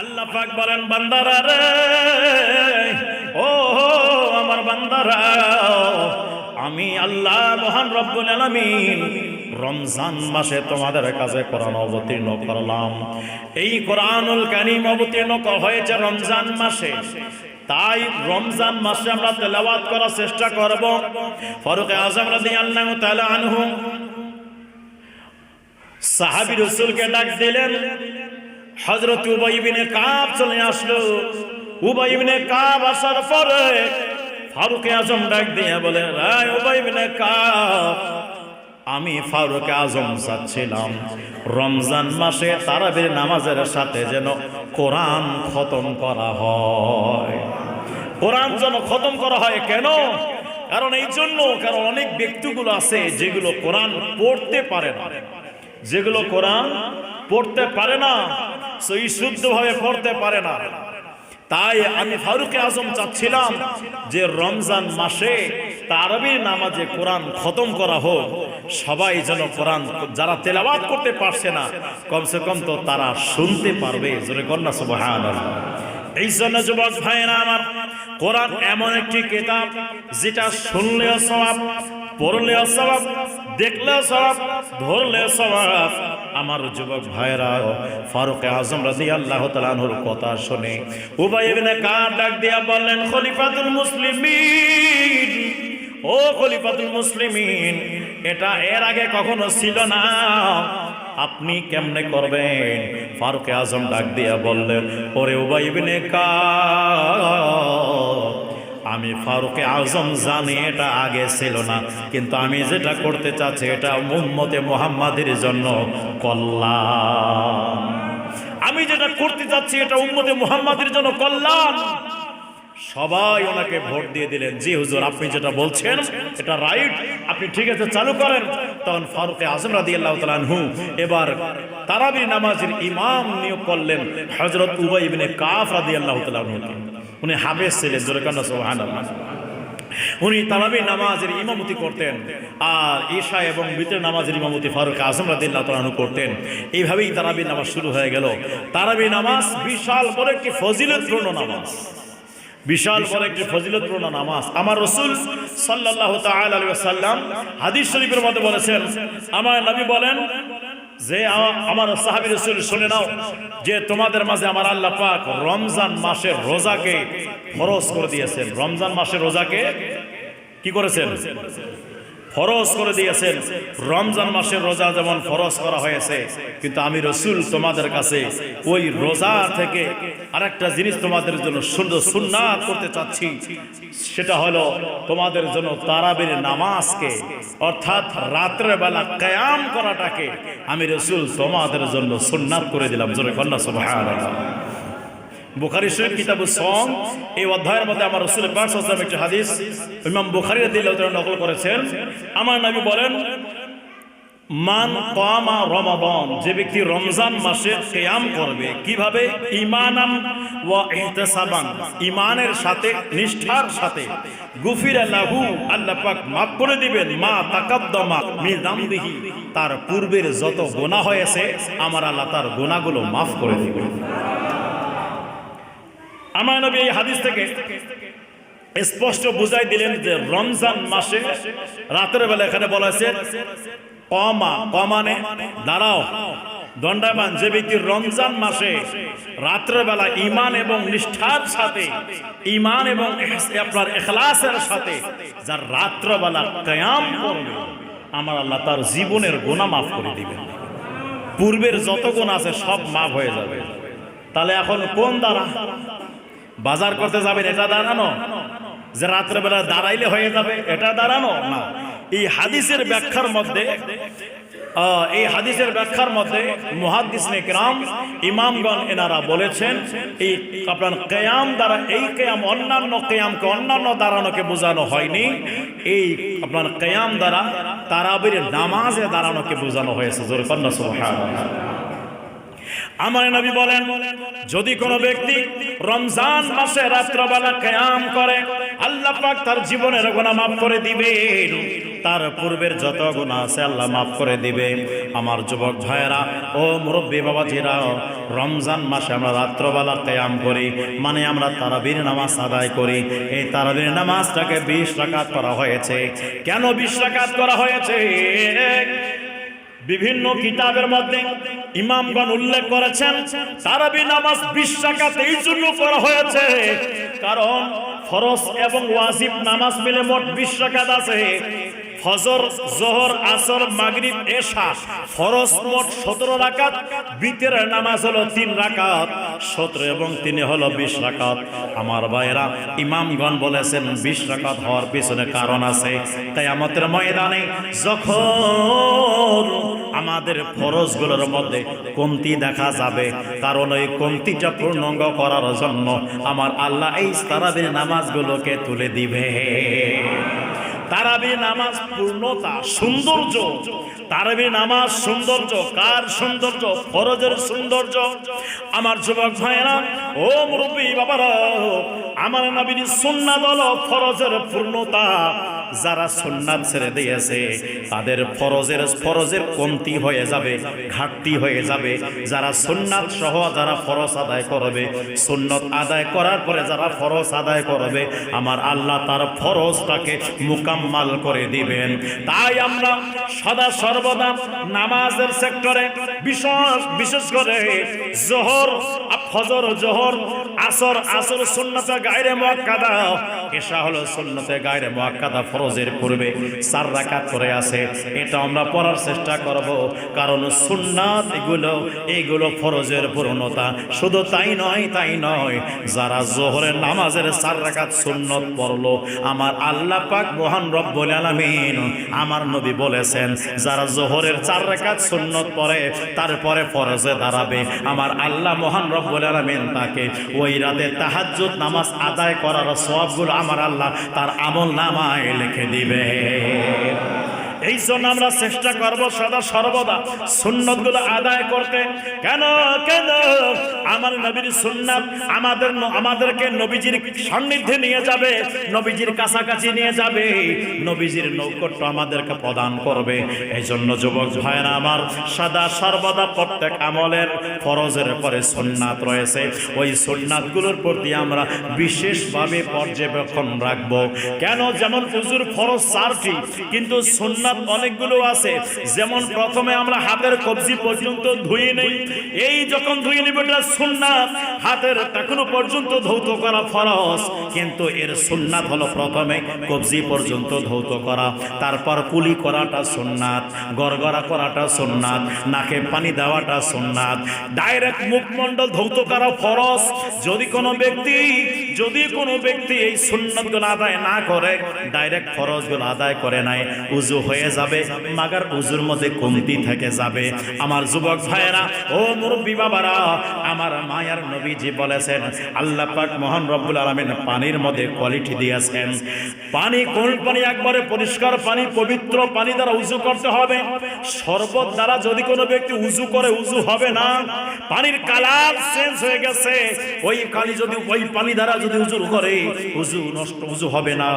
আল্লাহ পাক বলেন, বান্দারা রে, ও আমার বান্দারা, আমি আল্লাহ মহান রব্বুল আলামিন রমজান মাসে তোমাদের কাছে কোরআন অবতীর্ণ করলাম। এই কোরআনুল কারীম অবতীর্ণ হয়েছে রমজান মাসে, তাই রমজান মাসে আমরা তেলাওয়াত করার চেষ্টা করব। ফারুক আযম রাদিয়াল্লাহু তাআলা আনহু সাহাবী রাসূলকে ডাক দিলেন। হযরত উবাই ইবনে কাব চলে আসলো। উবাই ইবনে কাব আসার পরে ফারুক আযম ডাক দিয়ে বলে, এই উবাই ইবনে কাব, আমি ফারুক আযম চাচ্ছিলাম রমজান মাসে তারাবির নামাজের সাথে যেন কোরআন খতম করা হয়। কোরআন যেন খতম করা হয়। কেন? কারণ এই জন্য, কারণ অনেক ব্যক্তিগুলো আছে যেগুলো কোরআন পড়তে পারে না, যেগুলো কোরআন পড়তে পারে না, সেই শুদ্ধভাবে পড়তে পারে না। তাই আমি ফারুক আযম চাচ্ছিলাম যে রমজান মাসে তারাবির নামাজে কোরআন খতম করা হোক। সবাই যেন কোরআন, যারা তেলাওয়াত করতে পারছে না, কমসে কম তো তারা শুনতে পারবে। জোরে কন্যা সুবহানাল্লাহ। এই জন্য যুবক ভাইরা আমার, কোরআন এমন একটি কিতাব যেটা শুনলেও সওয়াব, পড়লেও সওয়াব, দেখলেও সওয়াব, ধরলেও সওয়াব। আমার যুবক ভাইরা, ফারুক আযম রাদিয়াল্লাহু তাআলা আনহুর কথা শুনে উবাই ইবনে কাব ডাক দিয়া বললেন, খলিফাতুল মুসলিমিন, ও খলিফাতুল মুসলিমিন, এটা এর আগে কখনো ছিল না, আপনি কেমনে করবেন? ফারুক আযম ডাক দিয়া বললেন, ওরে উবাই ইবনে কাব, আমি ফারুক আযম জানি এটা আগে ছিল না, কিন্তু আমি যেটা করতে চাচ্ছি এটা উম্মতে মুহাম্মাদের জন্য কল্যাণ। আমি যেটা করতে চাচ্ছি এটা উম্মতে মুহাম্মাদের জন্য কল্যাণ। সবাই ওনাকে ভোট দিয়ে দিলেন, জি হুজুর, আপনি যেটা বলছেন এটা রাইট, আপনি ঠিক আছে চালু করেন। তখন ফারুক আযম রাদিয়াল্লাহু তাআলা আনহু এবার তারাবির নামাজের ইমাম নিয়োগ করলেন হযরত উবাই ইবনে কাব রাদিয়াল্লাহু তাআলা আনহুকে। উনি হাফেজ ছিলেন, জোরে কান্না সুবহানাল্লাহ। উনি তারাবির নামাজের ইমামতি করতেন, আর ঈশা এবং বিতর নামাজের ইমামতি ফারুক আযম রাদিয়াল্লাহু তাআলা আনহু করতেন। এইভাবেই তারাবির নামাজ শুরু হয়ে গেল। তারাবির নামাজ বিশাল বড় একটি ফজিলতপূর্ণ নামাজ, বিশাল বড় একটি ফজিলতপূর্ণ নামাজ। আমার রাসূল সাল্লাল্লাহু তাআলা আলাইহি ওয়াসাল্লাম হাদিস শরীফের মধ্যে বলেছেন, আমার নবী বলেন যে আমার সাহাবী রাসূল শুনে নাও যে তোমাদের মাঝে আমার আল্লাহ পাক রমজান মাসের রোজাকে ফরজ করে দিয়েছেন। রমজান মাসের রোজাকে কি করেছেন? ফরজ করে দিয়েছেন। রমজান মাসের রোজা যেমন ফরজ করা হয়েছে, কিন্তু আমি রাসূল তোমাদের কাছে ওই রোজা থেকে আরেকটা জিনিস তোমাদের জন্য সুন্নাত করতে চাচ্ছি। সেটা হলো তোমাদের জন্য তারাবির নামাজকে, অর্থাৎ রাতের বেলা কিয়াম করাটাকে আমি রাসূল তোমাদের জন্য সুন্নাত করে দিলাম। জোরে কন্না সুবহানাল্লাহ। বুখারী শরীফ কিতাবুস সাওম এই অধ্যায়ের মধ্যে আমার রাসূল পাক সাল্লাল্লাহু আলাইহি ওয়াসাল্লাম একটি হাদিস ইমাম বুখারী রাদিয়াল্লাহু তাআলা নকল করেছেন। আমার নবী বলেন, মান কামা রমাদান, যে ব্যক্তি রমজান মাসে কিয়াম করবে, কিভাবে? ঈমানান ওয়া ইহতিসাবান, ঈমানের সাথে, নিষ্ঠার সাথে, গুফিরা লাহু, আল্লাহ পাক মাফ করে দিবেন, মা তাকাদ্দামা মিন যামবিহি, তার পূর্বের যত গুনাহ হয়েছে আমার আল্লাহ তার গুনাহগুলো মাফ করে দিবেন। আমার নবী এই হাদিস থেকে স্পষ্ট বুঝাই দিলেন যে রমজান মাসে রাতের বেলা, এখানে বলা হয়েছে কমা, কমানে দাঁড়াও, দণ্ডায়মান, যে ব্যক্তি রমজান মাসে রাতের বেলা ঈমান এবং নিষ্ঠার সাথে, ঈমান এবং আপনার ইখলাসের সাথে যার রাতের বেলা কিয়াম করবে, আমার আল্লাহ তার জীবনের গুনাহ মাফ করে দিবেন। পূর্বের যত গুনাহ আছে সব মাফ হয়ে যাবে। তাহলে এখন কোন দ্বারা বাজার করতে যাবেন এটা দাঁড়ানো, যে রাত্রে বেলা দাঁড়াইলে হয়ে যাবে এটা দাঁড়ানো না। এই হাদিসের ব্যাখ্যার মধ্যে মুহাদ্দিসিনে কিরাম, ইমামগণ এনারা বলেছেন, এই আপনার কিয়াম দ্বারা, এই কিয়াম অন্যান্য কিয়ামকে, অন্যান্য দাঁড়ানোকে বোঝানো হয়নি। এই আপনার কিয়াম দ্বারা তারাবির নামাজে দাঁড়ানোকে বোঝানো হয়েছে। জোরে কন্না সুবহানাল্লাহ। আমার নবী বলেন, যদি কোনো ব্যক্তি রমজান মাসে রাত্রবেলা কিয়াম করে, আল্লাহ পাক তার জীবনের গুনাহ মাফ করে দিবেন। তার পূর্বের যত গুনাহ আছে আল্লাহ মাফ করে দিবে। আমার যুবক ভাইয়েরা ও মুরব্বী বাবাজিরা, রমজান মাসে আমরা রাত্রবেলা কিয়াম করি, মানে আমরা তারাবির নামাজ আদায় করি। এই তারাবির নামাজটাকে 20 রাকাত করা হয়েছে। কেন 20 রাকাত করা হয়েছে? বিভিন্ন কিতাবের মধ্যে ইমামগণ উল্লেখ করেছেন তারাবি নামাজ 20 রাকাত এই জন্য করা হয়েছে কারণ ফরজ এবং ওয়াজিব নামাজ মিলে মোট 20 রাকাত আছে। ফজর, যোহর, আসর, মাগরিব, এশা ফরজ মোট 17 রাকাত, বিতরের নামাজ হলো 3 রাকাত। 17 এবং 3 হলো 20 রাকাত। আমার ভাইরা, ইমামগণ বলেছেন 20 রাকাত হওয়ার পিছনে কারণ আছে। কিয়ামতের ময়দানে যখন আমাদের ফরজগুলোর মধ্যে কমতি দেখা যাবে, কারণ ওই কমতিটা পূর্ণাঙ্গ করার জন্য আমার আল্লাহ এই তারাবির নামাজগুলোকে তুলে দিবে। তারাবি নামাজ পূর্ণতা, সৌন্দর্য। তারাবি নামাজ সৌন্দর্য কার সৌন্দর্য? ফরজের সৌন্দর্য। আমার যুবক ভাইরা ও মুরব্বী বাবারা, আমার নবীর সুন্নাত হলো ফরজের পূর্ণতা। যারা সুন্নাত ছেড়ে দিয়েছে তাদের ফরজের কমতি হয়ে যাবে, ঘাটতি হয়ে যাবে। যারা সুন্নাত সহ যারা ফরজ আদায় করবে, সুন্নাত আদায় করার পরে যারা ফরজ আদায় করবে, আমার আল্লাহ তার ফরজটাকে মুকাম্মাল করে দিবেন। তাই আমরা সদা সর্বদা নামাজের সেক্টরে বিশেষ করে যোহর, ফজর, যোহর, আসর সুন্নাতে গায়রে মুআক্কাদা, এশা হলো সুন্নাতে গায়রে মুআক্কাদা, ফরজের পূর্বে 4 রাকাত করে আছে। এটা আমরা পড়ার চেষ্টা করব, কারণ সুন্নাত এগুলো ফরজের পূর্ণতা। শুধু তাই নয়, যারা যোহরের নামাজের 4 রাকাত সুন্নত পড়লো, আমার আল্লাহ পাক মহান রব্বুল আলামিন, আমার নবী বলেছেন যারা যোহরের 4 রাকাত সুন্নত পড়ে তারপরে ফরজে দাঁড়াবে, আমার আল্লাহ মহান রব্বুল আলামিন তাকে ওই রাতে তাহাজ্জুদ নামাজ আদায় করার সওয়াবগুলো আমার আল্লাহ তার আমল নামায় লিখে দিবে। এই জন্য আমরা চেষ্টা করব সদা সর্বদা সুন্নতগুলো আদায় করতে। কেন আমার নবীর সুন্নাত আমাদেরকে নবীজির সান্নিধ্যে নিয়ে যাবে, নবীজির কাছাকাছি নিয়ে যাবে, নবীজির নৈকট্য আমাদেরকে প্রদান করবে। এই জন্য যুবক ভাইরা আমার, সদা সর্বদা প্রত্যেক আমলের ফরজের পরে সুন্নাত রয়েছে। ওই সুন্নাতগুলোর প্রতি আমরা বিশেষভাবে পর্যবেক্ষণ রাখব। কেন? যেমন উযুর ফরজ 4টি, কিন্তু সুন্নাত অনেকগুলো আছে। যেমন প্রথমে আমরা হাতের কবজি পর্যন্ত ধুয়ে নেই, এই যখন ধুয়ে নিব এটা সুন্নাত। হাতের টাকুনো পর্যন্ত ধৌত করা ফরজ, কিন্তু এর সুন্নাত হলো প্রথমে কবজি পর্যন্ত ধৌত করা, তারপর কুলি করাটা সুন্নাত, গড়গড়া করাটা সুন্নাত, নাকে পানি দেওয়াটা সুন্নাত, ডাইরেক্ট মুখমণ্ডল ধৌত করা ফরজ। যদি কোনো ব্যক্তি এই সুন্নাতগুলো আদায় না করে, ডাইরেক্ট ফরজগুলো আদায় করে নাই, উযু হয়ে যাবে, মাগার উযুর মধ্যে কমতি থেকে যাবে। আমার যুবক ভাইয়েরা ও মুরব্বী বাবারা, আমার মায়ার নবীজি বলেছেন আল্লাহ পাক মহান রব্বুল আলামিন পানির মধ্যে কোয়ালিটি দিয়েছেন। পানি কোন পানি? একবারে পরিষ্কার পানি, পবিত্র পানি দ্বারা উযু করতে হবে। শরবত দ্বারা যদি কোনো ব্যক্তি উযু করে, উযু হবে না। পানির কালার চেঞ্জ হয়ে গেছে, ওই পানি দ্বারা যদি উযু করে, উযু নষ্ট, উযু হবে না।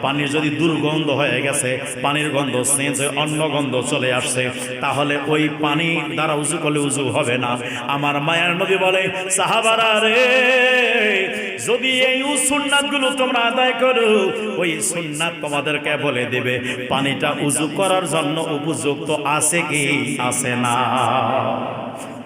পানির যদি দুর্গন্ধ হয়ে গেছে, পানির গন্ধ চেঞ্জ হয়ে অন্য গন্ধ চলে আসছে, তাহলে ওই পানি দ্বারা উযু করলে উযু হবে না। আমার মায়ের নবী বলে, সাহাবারা রে, যদি এই সুন্নাতগুলো তোমরা আদায় করো, ওই সুন্নাত তোমাদেরকে বলে দিবে পানিটা উযু করার জন্য উপযুক্ত আছে কি আছে না।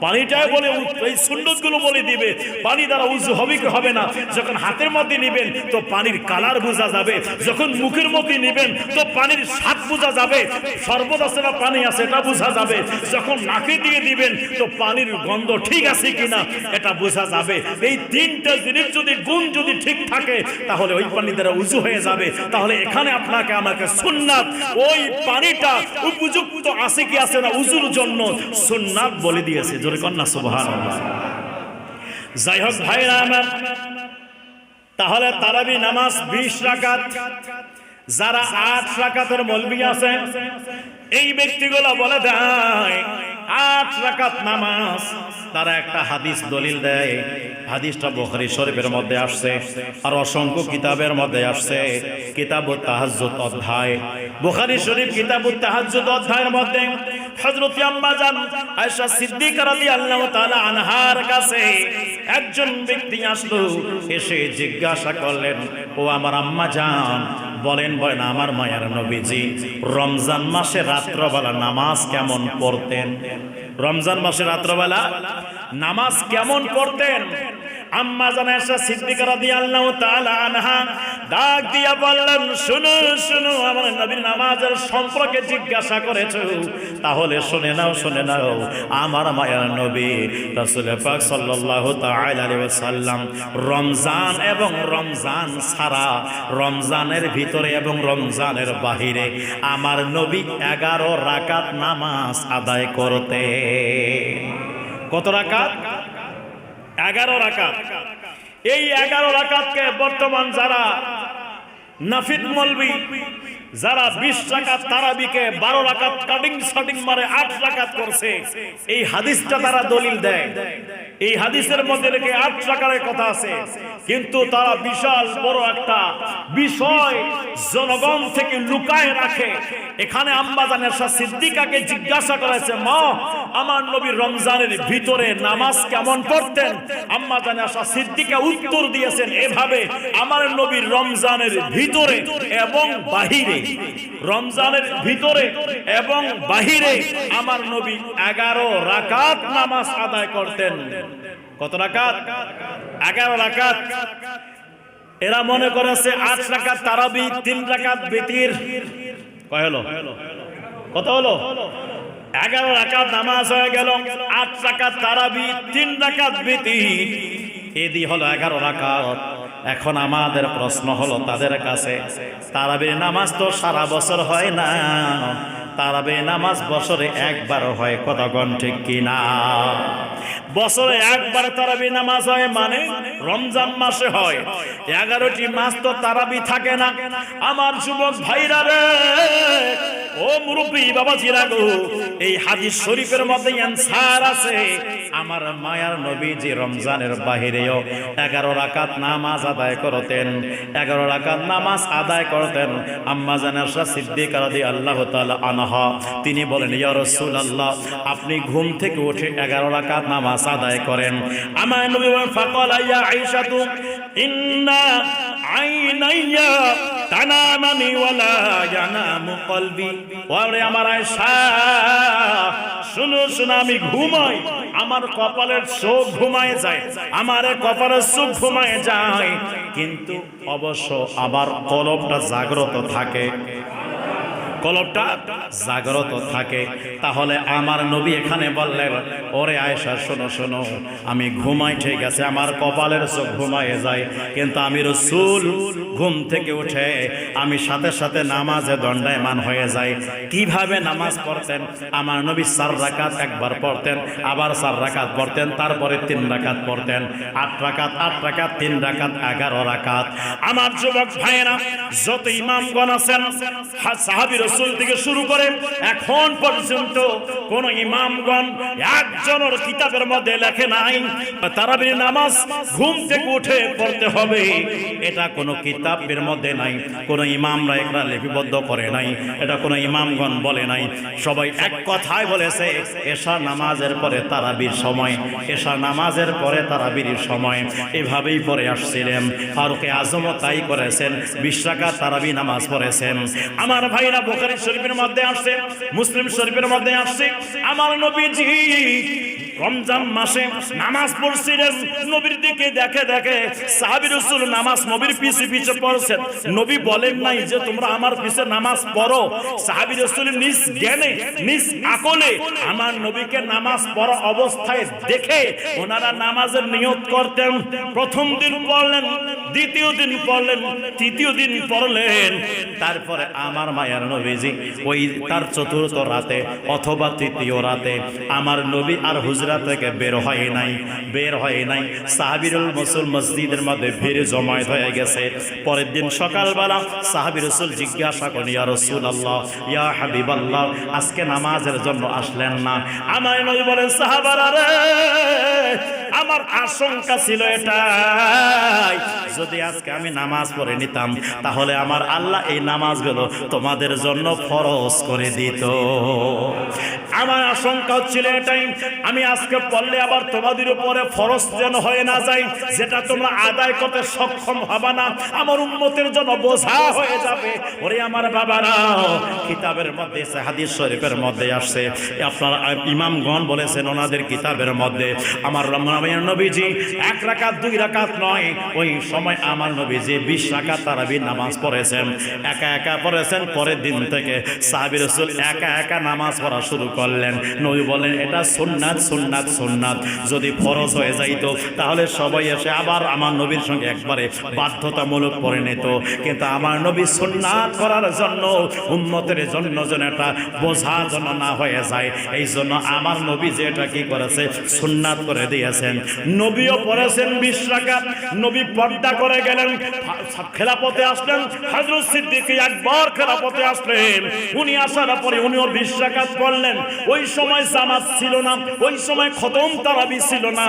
পানিটাই বলে, এই সুন্নতগুলো বলে দিবে পানি দ্বারা উযু হবে কি হবে না। যখন হাতের মধ্যে নেবেন তো পানির কালার বোঝা যাবে, যখন মুখের মধ্যে নেবেন তো পানির স্বাদ বোঝা যাবে, শরবত আছে না পানি আছে এটা বোঝা যাবে, যখন নাকে দিয়ে দিবেন তো পানির গন্ধ ঠিক আছে কিনা এটা বোঝা যাবে। এই 3টা জিনিস যদি গুণ যদি ঠিক থাকে, তাহলে ওই পানি দ্বারা উযু হয়ে যাবে। তাহলে এখানে আপনাকে আমাকে সুন্নাত, ওই পানিটা উপযুক্ত আছে কি আছে না উযুর জন্য সুন্নাত বলে দিয়েছে। কন্যা সুবহানাল্লাহ। যাই হোক ভাইরা আমার, তাহলে তারাবি নামাজ 20 রাকাত। যারা 8 রাকাতের মৌলবি আছে এই ব্যক্তিগুলো বলে দেয় 8 রাকাত নামাজ। তারা একটা হাদিস দলিল দেয়, হাদিসটা বুখারী শরীফের মধ্যে আসছে আর অসংখ্য কিতাবের মধ্যে আসছে। কিতাবুত তাহাজ্জুদ অধ্যায়, বুখারী শরীফ কিতাবুত তাহাজ্জুদ অধ্যায়ের মধ্যে হযরত আম্মা জান আয়েশা সিদ্দিকা রাদিয়াল্লাহু তাআলা আনহার কাছে একজন ব্যক্তি আসলো, এসে জিজ্ঞাসা করলেন, ও আমার আম্মা জান, বলেন আমার মায়ার নবীজি রমজান মাসে রাত্রবেলা নামাজ কেমন পড়তেন? রমজান মাসে রাত্রবেলা নামাজ কেমন পড়তেন? আম্মা জান আয়েশা সিদ্দিকা রাদিয়াল্লাহু তাআলা আনহা ডাক দিয়া বললেন, শুনো শুনো, আমার নবীর নামাজের সম্পর্কে জিজ্ঞাসা করেছো, তাহলে শুনে নাও। আমার মায়ার নবী রাসূল পাক সাল্লাল্লাহু তাআলা আলাইহি ওয়াসাল্লাম রমজান এবং রমজান ছাড়া, রমজানের ভিতরে এবং রমজানের বাহিরে আমার নবী 11 রাকাত নামাজ আদায় করতেন। কত রাকাত? 11 রাকাত। এই 11 রাকাতকে বর্তমান যারা নাফিদ মৌলবি, যারা 20 রাকাত তারাবিকে 12 রাকাত কাটিং শটিং মারে 8 রাকাত করছে, এই হাদিসটা তারা দলিল দেয়। এই হাদিসের মধ্যে লেখে 8 রাকাতের কথা আছে, কিন্তু তারা বিশাল বড় একটা বিষয় জনগণ থেকে লুকায় রাখে। এখানে আম্মা জান আয়েশা সিদ্দিকাকে জিজ্ঞাসা করেছে, মা, আমার নবী রমজানের ভিতরে নামাজ কেমন পড়তেন? আম্মা জান আয়েশা সিদ্দিকা উত্তর দিয়েছেন এভাবে, আমার নবী রমজানের ভিতরে এবং বাহিরে, রমজানের ভিতরে এবং বাহিরে আমার নবী 11 রাকাত নামাজ আদায় করতেন। কত রাকাত? 11 রাকাত। এরা মনে করেছে 8 রাকাত তারাবি, 3 রাকাত বিতির। কয় হলো? কত হলো? 11 রাকাত নামাজ হয়ে গেল, 8 রাকাত তারাবি, 3 রাকাত বিতির, এদি হলো 11 রাকাত। এখন আমাদের প্রশ্ন হলো তাদের কাছে, তারাবির নামাজ তো সারা বছর হয় না, তারাবির নামাজ বছরে একবার হয়, কতক্ষণ ঠিক কিনা? বছরে একবার তারাবি নামাজ হয়, মানে রমজান মাসে হয়। 11টি মাস তো তারাবি থাকে না। আমার যুবক ভাইরা রে, ও মুরব্বী বাবাজিরা গো, এই হাদিস শরীফের মধ্যে অ্যানসার আছে। আমার মায়ার নবীজি রমজানের বাহিরেও 11 রাকাত নামাজ আদায় করতেন, 11 রাকাত নামাজ আদায় করতেন। আম্মা জান আয়েশা সিদ্দিকা রাদিয়াল্লাহু তাআলা আনহা তিনি বলেন, ইয়া রাসূলুল্লাহ, আপনি ঘুম থেকে উঠে 11 রাকাত নামাজ আদায় করেন। আমার নবী বলেন, ফাকালা ইয়া আয়েশাতু ইন্না আইনাইয়া তানামানি ওয়ালা ইয়ানামু কলবি। ওরে আমার আয়েশা, শুনো শুনো, আমি ঘুমাই, আমার কপালের চোখ ঘুমায় যায়, আমার কপালের চোখ ঘুমায় যায়, কিন্তু অবশ্য আবার কলবটা জাগ্রত থাকে, কলবটা জাগ্রত থাকে। তাহলে আমার নবী এখানে বললেন, ওরে আয়েশা শোনো শোনো, আমি ঘুমাই ঠিক আছে, আমার কপালের চোখ ঘুমায় যায়, কিন্তু আমি রাসূল ঘুম থেকে উঠে আমি সাথে সাথে নামাজে দণ্ডায়মান হয়ে যাই। কিভাবে নামাজ পড়তেন? আমার নবী 4 রাকাত একবার পড়তেন, আবার 4 রাকাত পড়তেন, তারপরে 3 রাকাত পড়তেন, 8 রাকাত 8 রাকাত 3 রাকাত 11 রাকাত। আমার যুবক ভাইয়েরা, যত ইমামগণ আছেন, সাহাবী রাসূল থেকে শুরু করে এখন পর্যন্ত কোন ইমামগণ একজনের কিতাবের মধ্যে লেখে নাই তারাবির নামাজ ঘুম থেকে উঠে পড়তে হবে। এটা কোনো কিতাবের মধ্যে নাই, কোন ইমামরা এটা লিপিবদ্ধ করে নাই, এটা কোন ইমামগণ বলে নাই। সবাই এক কথাই বলেছে, এশা নামাজের পরে তারাবির সময়, এশা নামাজের পরে তারাবির সময়, এভাবেই পড়ে আসছিলেন। ফারুকে আজম তাই করেছেন, 20 রাকাত তারাবি নামাজ পড়েছেন। আমার ভাইরা, বুখারী শরীফের মধ্যে আসছে, মুসলিম শরীফের মধ্যে আসছে, আমার নবীজি রমজান মাসে নামাজ পড়ছিলেন। নবীর দিকে দেখে দেখে সাহাবী রাসূল নামাজ নবীর পিছে পিছে পড়ছেন। নবী বলেন নাই যে তোমরা আমার পিছে নামাজ পড়ো। সাহাবী রাসূল নিজ জ্ঞানে নিজ আকলে আমার নবীকে নামাজ পড়া অবস্থায় দেখে ওনারা নামাজের নিয়ত করতেন। প্রথম দিন পড়লেন, দ্বিতীয় দিন পড়লেন, তৃতীয় দিন পড়লেন, তারপরে আমার মায়ার নবীজি ওই তার চতুর্থ রাতে অথবা তৃতীয় রাতে আমার নবী আর হুজুর হুজরা থেকে বের হয় নাই। সাহাবীর মসজিদের মধ্যে ভিড় জমায়েত হয়ে গেছে। পরের দিন সকালবেলা সাহাবী রাসূল জিজ্ঞাসা করেন, ইয়া রাসূলুল্লাহ, ইয়া হাবিবাল্লাহ, আজকে নামাজের জন্য আসলেন না? আমার নবী বলেন, সাহাবারা রে, আমার আশঙ্কা ছিল এটাই, যদি আজকে আমি নামাজ পড়ে নিতাম তাহলে আমার আল্লাহ এই নামাজগুলো তোমাদের জন্য ফরজ করে দিত। আমার আশঙ্কা ছিল এটাই, আমি আজকে পড়লে আবার তোমাদের উপরে ফরজ যেন হয়ে না যায়, যেটা তোমরা আদায় করতে সক্ষম হবে না, আমার উম্মতের জন্য বোঝা হয়ে যাবে। ওরে আমার বাবারা, কিতাবের মধ্যে হাদিস শরীফের মধ্যে আসছে, আপনার ইমামগণ বলেছেন ওনাদের কিতাবের মধ্যে, আমার নবীজি 1 রাকাত 2 রাকাত নয়, ওই সময় আমার নবীজি 20 রাকাত তারাবির নামাজ পড়েছেন, একা পড়েছেন। পরের দিন থেকে সাহাবী রাসূল একা নামাজ পড়া শুরু করলেন। নবী বলেন, এটা সুন্নাত, যদি ফরজ হয়ে যাইতো তাহলে সবাই এসে আবার আমার নবীর সঙ্গে একবারে বাধ্যতামূলক পড়ে নিত, কিন্তু আমার নবী সুন্নাত করার জন্য, উম্মতের জন্য যেন এটা বোঝার জন্য না হয়ে যায়, এই জন্য আমার নবী যে এটা কি করেছে, সুন্নাত করে দিয়েছেন। নবীও পড়েছেন 20 রাকাত। নবী পর্দা করে গেলেন, খেলাফতে আসলেন, হযরত সিদ্দিক আকবর খেলাফতে আসলেন। উনি আসার পরে উনিও 20 রাকাত পড়লেন। ওই সময় জামাত ছিল না, ওই সময় খতম তারাবি ছিল না।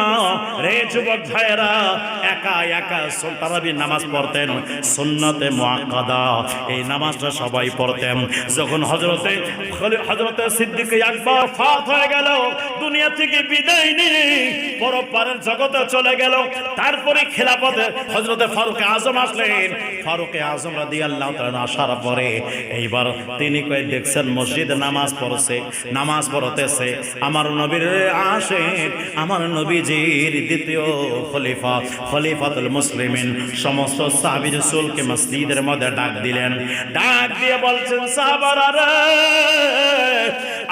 রে যুবক ভাইয়েরা, একা তারাবি নামাজ পড়তেন, সুন্নতে মুআক্কাদা, এই নামাজটা সবাই পড়তেন। যখন হযরতে সিদ্দিক আকবর ফাত হয়ে গেল, দুনিয়া থেকে বিদায় নিয়ে পরপারের জগতে চলে গেল, তারপরে খেলাফতে হযরতে ফারুক আজম আসলেন। ফারুক আজম রাদিয়াল্লাহু তাআলা আসার পরে এইবার তিনি কই দেখছেন মসজিদে নামাজ পড়তেছে আমার নবীর আশিক, আমার নবীজির দ্বিতীয় খলিফাতুল মুসলিমিন, সমস্ত সাহাবী রাসূলকে মসজিদের মধ্যে ডাক দিয়ে বলছেন, সাহাবারা রে,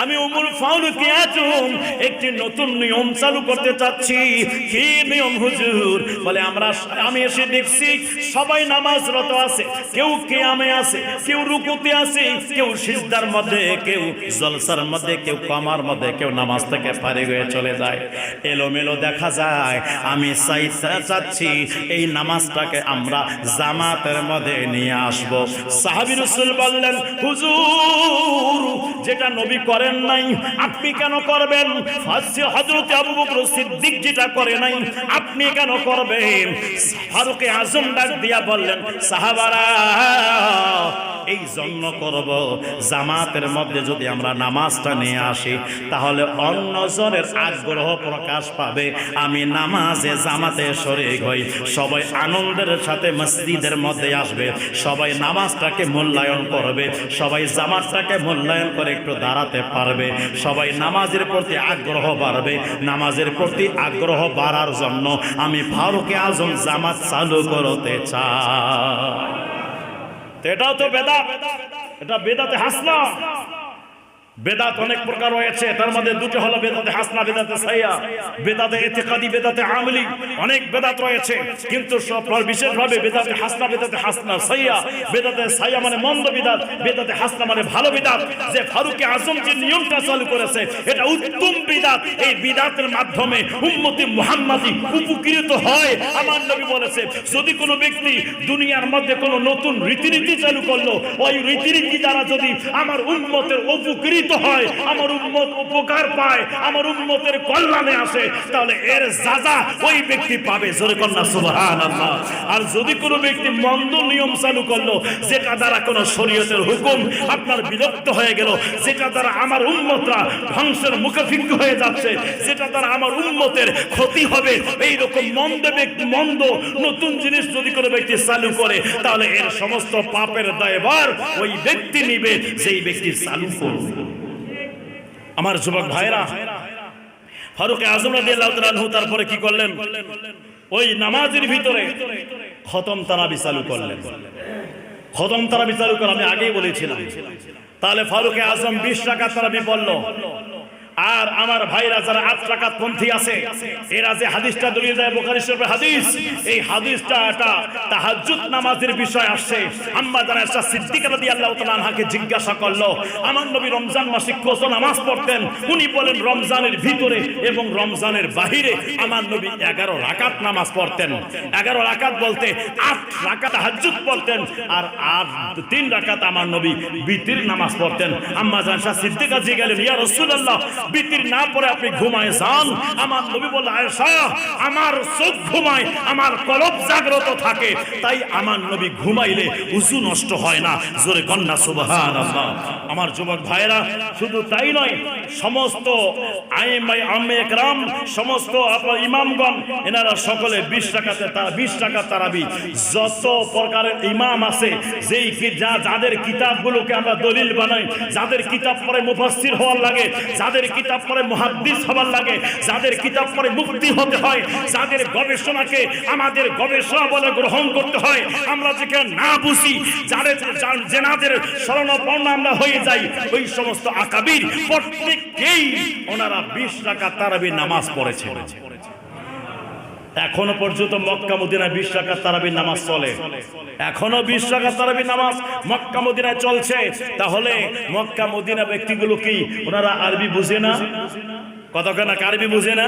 আমি উমর ফারুক আজম একটি নতুন নিয়ম চালু করতে চাচ্ছি। কি নিয়ম হুজুর? বলে, আমি এসে দেখছি সবাই নামাজরত আছে, কেউ কিয়ামে আছে, কেউ রুকুতে আছে, কেউ সিজদার মধ্যে, কেউ জলসার মধ্যে, কেউ কামার মধ্যে, কেউ নামাজ থেকে ফারিগ হয়ে চলে যায়, এলোমেলো দেখা যায়। আমি চাচ্ছি এই নামাজটাকে আমরা জামাতের মধ্যে নিয়ে আসব। সাহাবী রাসূল বললেন, হুজুর, যেটা নবী করেন নাই আপনি কেন করবেন? হযরত আবু বকর সিদ্দিক যেটা করে নাই আপনি কেন করবেন? ফারুক আজম ডাক দিয়া বললেন, সাহাবারা, এই জন্য করব, জামাতের মধ্যে যদি আমরা নামাজটা নিয়ে আসি তাহলে অন্যজনের আগ্রহ প্রকাশ পাবে, আমি নামাজে জামাতে শরীক হই, সবাই আনন্দের সাথে মসজিদের মধ্যে আসবে, সবাই নামাজটাকে মূল্যায়ন করবে, সবাই জামাতটাকে মূল্যায়ন করে একটু দাঁড়াতে পারবে, সবাই নামাজের প্রতি আগ্রহ বাড়বে। নামাজের প্রতি আগ্রহ বাড়ার জন্য আমি ফারুক আজম জামাত চালু করতে চাই। এটাও তো বেদাত, এটা বেদাতে হাসনা। বেদাত অনেক প্রকার রয়েছে, তার মধ্যে দুটো হলো বেদাতে হাসনা, বেদাতে সাইয়া, বেদাতে ইতিকাদি, বেদাতে আমলি, অনেক বেদাত রয়েছে। কিন্তু বিশেষভাবে বেদাতে হাসনা সাইয়া, বেদাতে সাইয়া মানে মন্দ বিদাত, বেদাতে হাসনা মানে ভালো বিদাত। যে ফারুক আজম যে নিয়মটা চালু করেছে এটা উত্তম বিদাত। এই বিদাতের মাধ্যমে উম্মতি মুহাম্মাদি উপকৃত হয়। আমার নবী বলেছে, যদি কোনো ব্যক্তি দুনিয়ার মধ্যে কোনো নতুন রীতিনীতি চালু করলো, ওই রীতিনীতি দ্বারা যদি আমার উম্মতের উপকৃত হয়, আমার উম্মত উপকার পায়, আমার উম্মতের কল্যাণে আসে, তাহলে এর সাজা ওই ব্যক্তি পাবে। জোরে কন্যা সুবহানাল্লাহ। আর যদি কোনো ব্যক্তি মন্দ নিয়ম চালু করলো, যেটা দ্বারা কোনো শরীয়তের হুকুম আপনার বিলুপ্ত হয়ে গেল, যেটা দ্বারা আমার উম্মতরা ধ্বংসের মুখোমুখি হয়ে যাচ্ছে, যেটা দ্বারা আমার উম্মতের ক্ষতি হবে, এইরকম মন্দ নতুন জিনিস যদি কোনো ব্যক্তি চালু করে, তাহলে এর সমস্ত পাপের দায়ভার ওই ব্যক্তি নিবে যেই ব্যক্তি চালু করবে। আমার যুবক ভাইরা, ফারুক আজম রাদিয়াল্লাহু তাআলা আনহু তারপরে কি করলেন? ওই নামাজের ভিতরে খতম তারাবি চালু করলেন। খতম তারাবি চালু করে আমি আগেই বলেছিলাম। তাহলে ফারুক আজম 20 রাকাত তারাবি পড়ল, আর আমার ভাইরা যারা 8 রাকাত পন্থী আছে, এরা যে হাদিসটা দলিয়ে দেয় বুখারী শরীফের হাদিস, এই হাদিসটা একটা তাহাজ্জুদ নামাজের বিষয় আসছে। আম্মা জান আয়েশা সিদ্দিকা রাদিয়াল্লাহু তাআলা আনহাকে জিজ্ঞাসা করলো, আমার নবী রমজান মাসে কত নামাজ পড়তেন? উনি বলেন রমজানের ভিতরে এবং রমজানের বাহিরে আমার নবী 11 রাকাত নামাজ পড়তেন। 11 রাকাত বলতে 8 রাকাত তাহাজ্জুদ পড়তেন, আর 3 রাকাত আমার নবী বিতির নামাজ পড়তেন। আম্মা জান আয়েশা সিদ্দিকা জিজ্ঞাসা করলেন, ইয়া রাসূলুল্লাহ, বিতির না পড়ে আপনি ঘুমায় যান? আমার নবী বললেন, আয়েশা, আমার চোখ ঘুমায়, আমার কলব জাগ্রত থাকে, তাই আমার নবী ঘুমাইলে উযু নষ্ট হয় না। জোরে কন্যা সুবহানাল্লাহ। আমার যুবক ভাইরা, শুধু তাই নয়, সমস্ত আইম্মায়ে একরাম, সমস্ত ইমামগণ, এনারা সকলে 20 রাকাত তারাবি, যত প্রকারের ইমাম আছে, যেই যাদের কিতাবগুলোকে আমরা দলিল বানাই, যাদের কিতাব পড়ে মুফাসসির হওয়ার লাগে, যাদের কিতাব পড়ে মুহাদ্দিস হওয়ার লাগে, যাদের কিতাব পড়ে মুফতি হতে হয়, যাদের গবেষণাকে আমাদের গবেষণা বলে গ্রহণ করতে হয়, আমরা যেখানে না বুঝি, যাদের শরণাপন্ন আমরা হয়ে যাই, ওই সমস্ত আকাবির প্রত্যেককেই ওনারা 20 রাকাত তারাবি নামাজ পড়েছেন। এখনো পর্যন্ত মক্কা মদিনায় 20 রাকাত তারাবি নামাজ চলে। এখনো 20 রাকাত তারাবি নামাজ মক্কা মদিনায় চলছে। তাহলে মক্কা মদিনা ব্যক্তিগুলো কি ওনারা আরবি বুঝে না? কতক্ষণ আরবি বুঝে না?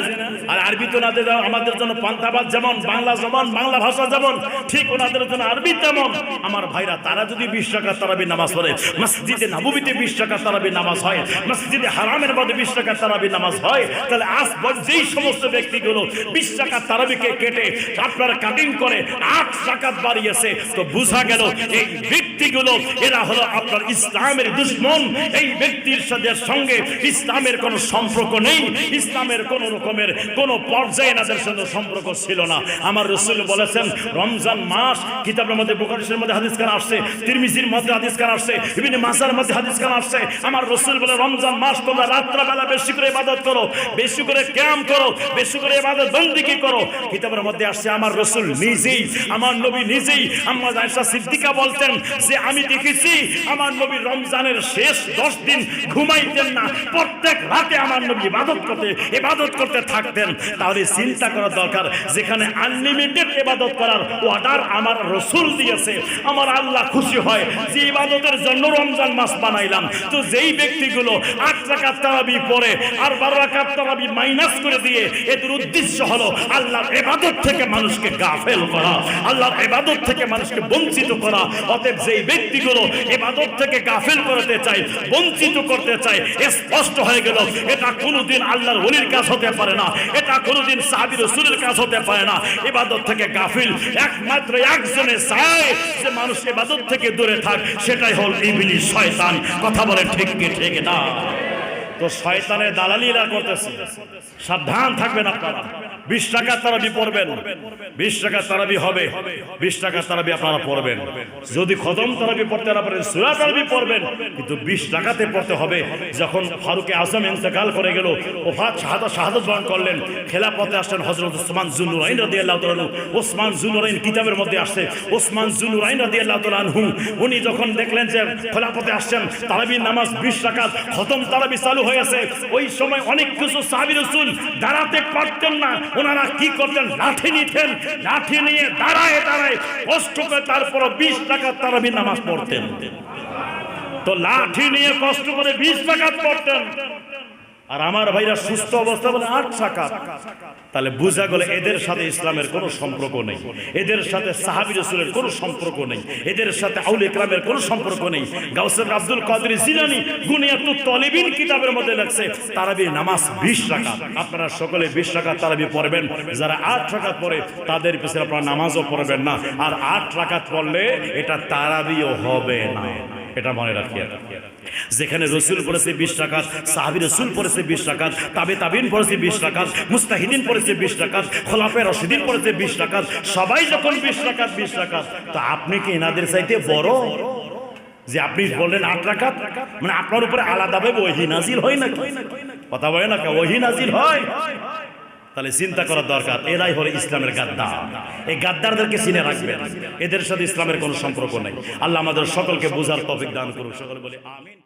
আর আরবি তো ওনাদের আমাদের জন্য পান্তাবাদ, যেমন বাংলা জবান, বাংলা ভাষা যেমন, ঠিক ওনাদের জন্য আরবি তেমন। আমার ভাইরা, তারা যদি 20 রাকাত তারাবি নামাজ পড়ে, মসজিদে নববীতে 20 রাকাত তারাবি নামাজ হয়, মসজিদে হারামের মধ্যে 20 রাকাত তারাবি নামাজ হয়, তাহলে আজ যেই সমস্ত ব্যক্তিগুলো 20 রাকাত তারাবিকে কেটে আপনারা কাটিং করে 8 রাকাত বাড়িয়েছে, তো বোঝা গেল এই ব্যক্তিগুলো এরা হলো আপনার ইসলামের দুশমন। এই ব্যক্তির সঙ্গে ইসলামের কোনো সম্পর্ক নেই, ইসলামের কোন রকমের কোন পর্যায়ে এনাদের সঙ্গে সম্পর্ক ছিল না। আমার রাসূল বলেছেন, রমজান মাস, কিতাবের মধ্যে বুখারী শরীফের মধ্যে হাদিস কান আসছে, তিরমিজির মধ্যে হাদিস কান আসছে, ইবনে মাজার মধ্যে হাদিস কান আসছে। আমার রাসূল বলে, রমজান মাস তোমরা রাত্রে বেলা বেশি করে ইবাদত করো, বেশি করে কিয়াম করো, বেশি করে ইবাদত বন্দেগী করো। কিতাবের মধ্যে আসছে, আমার রাসূল নিজেই, আমার নবী নিজেই, আম্মা আয়েশা সিদ্দিকা বলতেন যে আমি দেখেছি আমার নবী রমজানের শেষ 10 দিন ঘুমাইতেন না, প্রত্যেক রাতে আমার নবী ইবাদত করতে থাকতেন। তাহলে চিন্তা করা দরকার, যেখানে আনলিমিটেড ইবাদত করার অর্ডার আমার রাসূল দিয়েছে, আমার আল্লাহ খুশি হয় যে ইবাদতের জন্য রমজান মাস বানাইলাম। তো যেই ব্যক্তিগুলো 8 রাকাত তারাবি পড়ে আর 12 রাকাত তারাবি মাইনাস করে দিয়ে, এদের উদ্দেশ্য হলো আল্লাহর ইবাদত থেকে মানুষকে গাফেল করা, আল্লাহর ইবাদত থেকে মানুষকে বঞ্চিত করা। অতএব যেই ব্যক্তিগুলো ইবাদত থেকে গাফেল করতে চায়, বঞ্চিত করতে চায়, স্পষ্ট হয়ে গেল এটা কোনোদিন আল্লাহর ওলির কাজ হতে পারে না, এটা কোনোদিন সাহাবী রাসূলের কাজ হতে পারে না। ইবাদত থেকে গাফিল একমাত্র একজনে চায় যে মানুষ ইবাদত থেকে দূরে থাক, সেটাই হল ইবলিস, শয়তান। কথা বলে ঠিক কি ঠিক না? তো শয়তানের দালালিরা করতেছে, সাবধান থাকবেন আপনারা। 20 রাকাত তারাবি পড়বেন, 20 রাকাত তারাবি হবে, 20 রাকাত তারাবি আপনারা পড়বেন। যদি খতম তারাবি পড়তে না পারেন, সূরা তারাবি পড়বেন, কিন্তু 20 রাকাতে পড়তে হবে। যখন ফারুকে আজম ইন্তেকাল করে গেল, ওফাত শাহাদাত বরণ করলেন, খেলাফতে আসলেন হযরত ওসমান যুন্নুরাইন রাদিয়াল্লাহু তাআলা। ওসমান যুন্নুরাইন কিতাবের মধ্যে আসছে, ওসমান যুন্নুরাইন রাদিয়াল্লাহু তাআলা আনহু, উনি যখন দেখলেন যে খেলাফতে আসছেন, তারাবির নামাজ 20 রাকাত, খতম তারাবি চালু হয়েছে, ওই সময় অনেক কিছু সাহাবী রাসূল দাঁড়াতে পারতেন না। ওনারা কি করতেন? লাঠি নিতেন, লাঠি নিয়ে দাঁড়ায় কষ্ট করে তারপর 20 রাকাত তারাবি নামাজ পড়তেন। তো লাঠি নিয়ে কষ্ট করে 20 রাকাত পড়তেন। আর আমার ভাইরা সুস্থ অবস্থা বলে 8 রাকাত। তাহলে বোঝা গেল এদের সাথে ইসলামের কোনো সম্পর্ক নেই, এদের সাথে সাহাবী রাসূলের কোনো সম্পর্ক নেই, এদের সাথে আউলিয়া কেরামের কোনো সম্পর্ক নেই। গাউসুল আব্দুল কাদের জিলানী গুনিয়াতুত তালিবিন কিতাবের মধ্যে লেখছে তারাবি নামাজ 20 রাকাত। আপনারা সকলে 20 রাকাত তারাবি পড়বেন। যারা 8 রাকাত পড়ে তাদের পিছনে আপনারা নামাজও পড়বেন না। আর 8 রাকাত পড়লে এটা তারাবিও হবে না, এটা মনে রাখিয়া। যেখানে রাসূল পড়েছে 20 রাকাত, সাহাবী রাসূল পড়েছে 20 রাকাত, তাবিঈন পড়েছে 20 রাকাত, মুস্তাহিদিন পড়েছে 20 রাকাত, খোলাফায়ে রাশিদিন পড়েছে 20 রাকাত, সবাই যখন 20 রাকাত, তো আপনি কি এনাদের চাইতে বড়? যে আপনি বললেন 8 রাকাত, মানে আপনার উপরে আলাদাভাবে ওহী নাজিল হয় না? কথা বলে না, ওহী নাজিল হয়। তাহলে চিন্তা করার দরকার, এরাই হলো ইসলামের গাদ্দার। এই গাদ্দারদেরকে চিনে রাখবেন, এদের সাথে ইসলামের কোনো সম্পর্ক নেই। আল্লাহ আমাদের সকলকে বোঝার তৌফিক দান করুন। সকলে বলে আমিন।